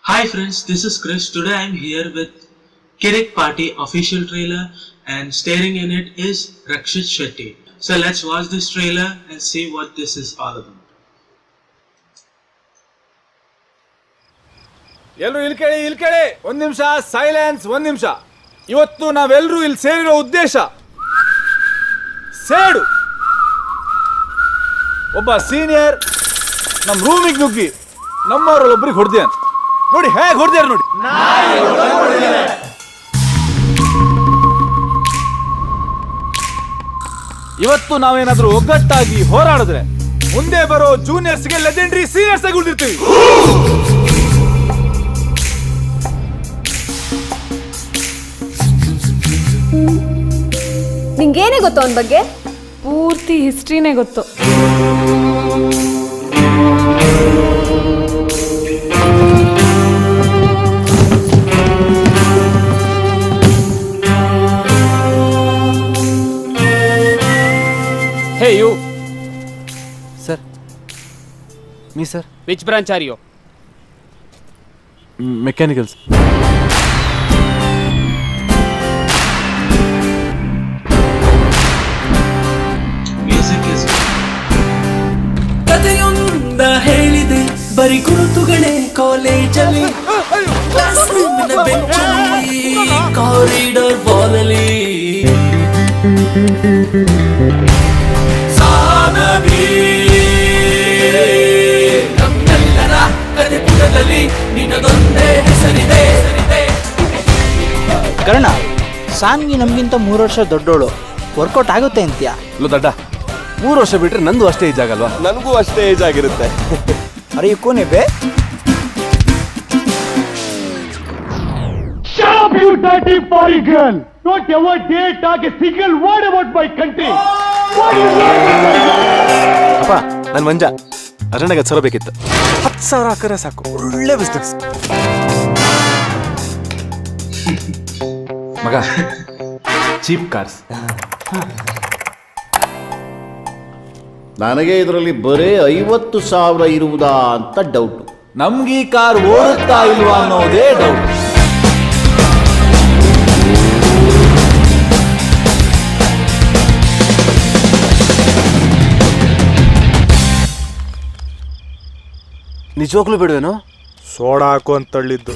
Hi friends, this is Chris. Today I am here with Kirik Party official trailer and staring in it is Rakshit Shetty. So let's watch this trailer and see what this is all about. ಎಲ್ಲರೂ ಇಲ್ಲಿ ಕೇಳಿ ಒಂದ್ ನಿಮಿಷ silence. ಒಂದ್ ನಿಮಿಷ. ಇವತ್ತು ನಾವೆಲ್ಲರೂ ಇಲ್ಲಿ ಸೇರಿರೋ ಉದ್ದೇಶ ಸೇಡು. ಒಬ್ಬ ಸೀನಿಯರ್ ನಮ್ಮ ರೂಮಿಗೆ ನುಗ್ಗಿ ನಮ್ಮವರಲ್ಲೊಬ್ರಿಗೆ ಹೊಡೆದ್ಯಾನ. ನೋಡಿ ಹೇಗೆ ಹೊಡೆದ್ಯಾರ ನೋಡಿ. ಇವತ್ತು ನಾವೇನಾದ್ರೂ ಒಗ್ಗಟ್ಟಾಗಿ ಹೋರಾಡಿದ್ರೆ ಮುಂದೆ ಬರೋ ಜೂನಿಯರ್ಸ್ಗೆ ಲೆಜೆಂಡರಿ ಸೀನಿಯರ್ಸ್ ಆಗಿ ಉಳಿದಿರ್ತೀವಿ. ನಿಂಗೇನೇ ಗೊತ್ತು ಅವನ ಬಗ್ಗೆ? ಪೂರ್ತಿ ಹಿಸ್ಟ್ರಿನೇ ಗೊತ್ತು. Hey you. Sir. Me sir. Which branch are you? Mechanicals. Music is ಕಥೆಯೊಂದ ಹೇಳಿದೆ ಬರಿ ಗುರುತುಗಳೇ ಕಾಲೇಜಲ್ಲಿ, ಕ್ಲಾಸ್ ರೂಮಿನ ಬೆಂಚಲ್ಲಿ, ಕಾರಿಡಾರ್ ವಾಲಲ್ಲಿ. ಸಾನವಿ ನಮ್ಮೆಲ್ಲರ ಕಥೆ ಪುಟದಲ್ಲಿ ನಿನ್ನದೊಂದೇ ಹೆಸರಿದೆ. ಕರ್ಣ, ಸಾನ್ವಿ ನಮಗಿಂತ 3 ವರ್ಷ ದೊಡ್ಡೋಳು. ವರ್ಕೌಟ್ ಆಗುತ್ತೆ ಅಂತೀಯಾ? ಲೋ ದಡ್ಡ, 3 ವರ್ಷ ಬಿಟ್ರೆ ನಂದು ಅಷ್ಟೇ ಏಜ್ ಆಗಲ್ವಾ? ನನಗೂ ಅಷ್ಟೇ ಏಜ್ ಆಗಿರುತ್ತೆ. ಅರೆ ಕೋನೆ ಬೇ. Shut up, you dirty foreign girl! Don't ever dare talk a single word about my country! What is wrong? ಅಪ್ಪ, ನಾನು ಮಂಜ ಅರಣ್ಯಗೆ ಸರ ಬೇಕಿತ್ತು. 10,000 ಹಾಕರೆ ಸಾಕು, ಒಳ್ಳೆ ಬಿಸ್ನೆಸ್. ಮಗ, ಚೀಪ್ ಕಾರ್ಸ್. ನನಗೆ ಇದರಲ್ಲಿ ಬರೀ 50,000 ಇರುವುದಾ ಅಂತ ಡೌಟು. ನಮ್ಗೆ ಈ ಕಾರ್ ಓಡುತ್ತಾ ಇಲ್ವಾ ಅನ್ನೋದೇ ಡೌಟ್. ನಿಜವಾಗ್ಲೂ ಬಿಡುವೇನು? ಸೋಡಾ ಹಾಕು ಅಂತ ತಳ್ಳಿದ್ದು.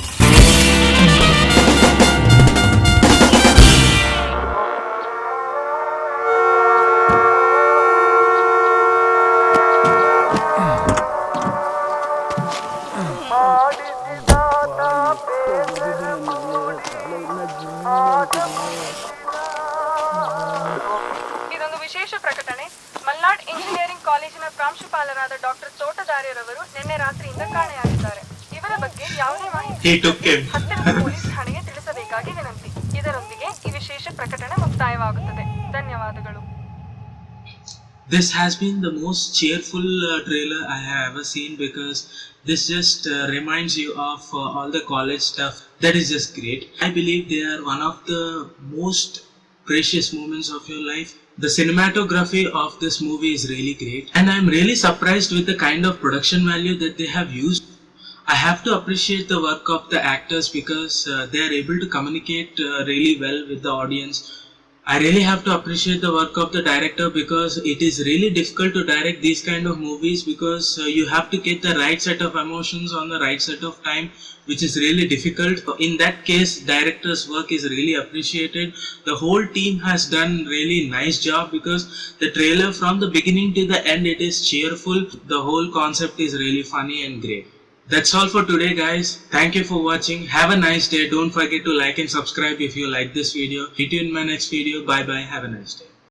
ಇದೊಂದು ವಿಶೇಷ ಪ್ರಕಟಣೆ. ಮಲ್ನಾಡ್ ಇಂಜಿನಿಯರಿಂಗ್ ಕಾಲೇಜಿನ ಪ್ರಾಂಶುಪಾಲರಾದ ಡಾಕ್ಟರ್ ತೋಟದಾರ್ಯರವರು ನಿನ್ನೆ ರಾತ್ರಿಯಿಂದ ಕಾಣೆಯಾಗಿದ್ದಾರೆ. ಇವರ ಬಗ್ಗೆ ಯಾವುದೇ ಮಾಹಿತಿ he took him. ಹತ್ತಿರದ ಪೊಲೀಸ್ ಠಾಣೆಗೆ ತಿಳಿಸಬೇಕಾಗಿ ವಿನಂತಿ. ಇದರೊಂದಿಗೆ ಈ ವಿಶೇಷ ಪ್ರಕಟಣೆ ಮುಕ್ತಾಯವಾಗುತ್ತದೆ. ಧನ್ಯವಾದಗಳು. This has been the most cheerful trailer I have ever seen because this just reminds you of all the college stuff. That is just great. I believe they are one of the most precious moments of your life. The cinematography of this movie is really great and I am really surprised with the kind of production value that they have used. I have to appreciate the work of the actors because they are able to communicate really well with the audience. I really have to appreciate the work of the director because it is really difficult to direct these kind of movies because you have to get the right set of emotions on the right set of time, which is really difficult. In that case, director's work is really appreciated. The whole team has done really nice job because the trailer from the beginning to the end, it is cheerful. The whole concept is really funny and great. That's all for today guys. Thank you for watching. Have a nice day. Don't forget to like and subscribe if you like this video. Meet you in my next video. Bye bye. Have a nice day.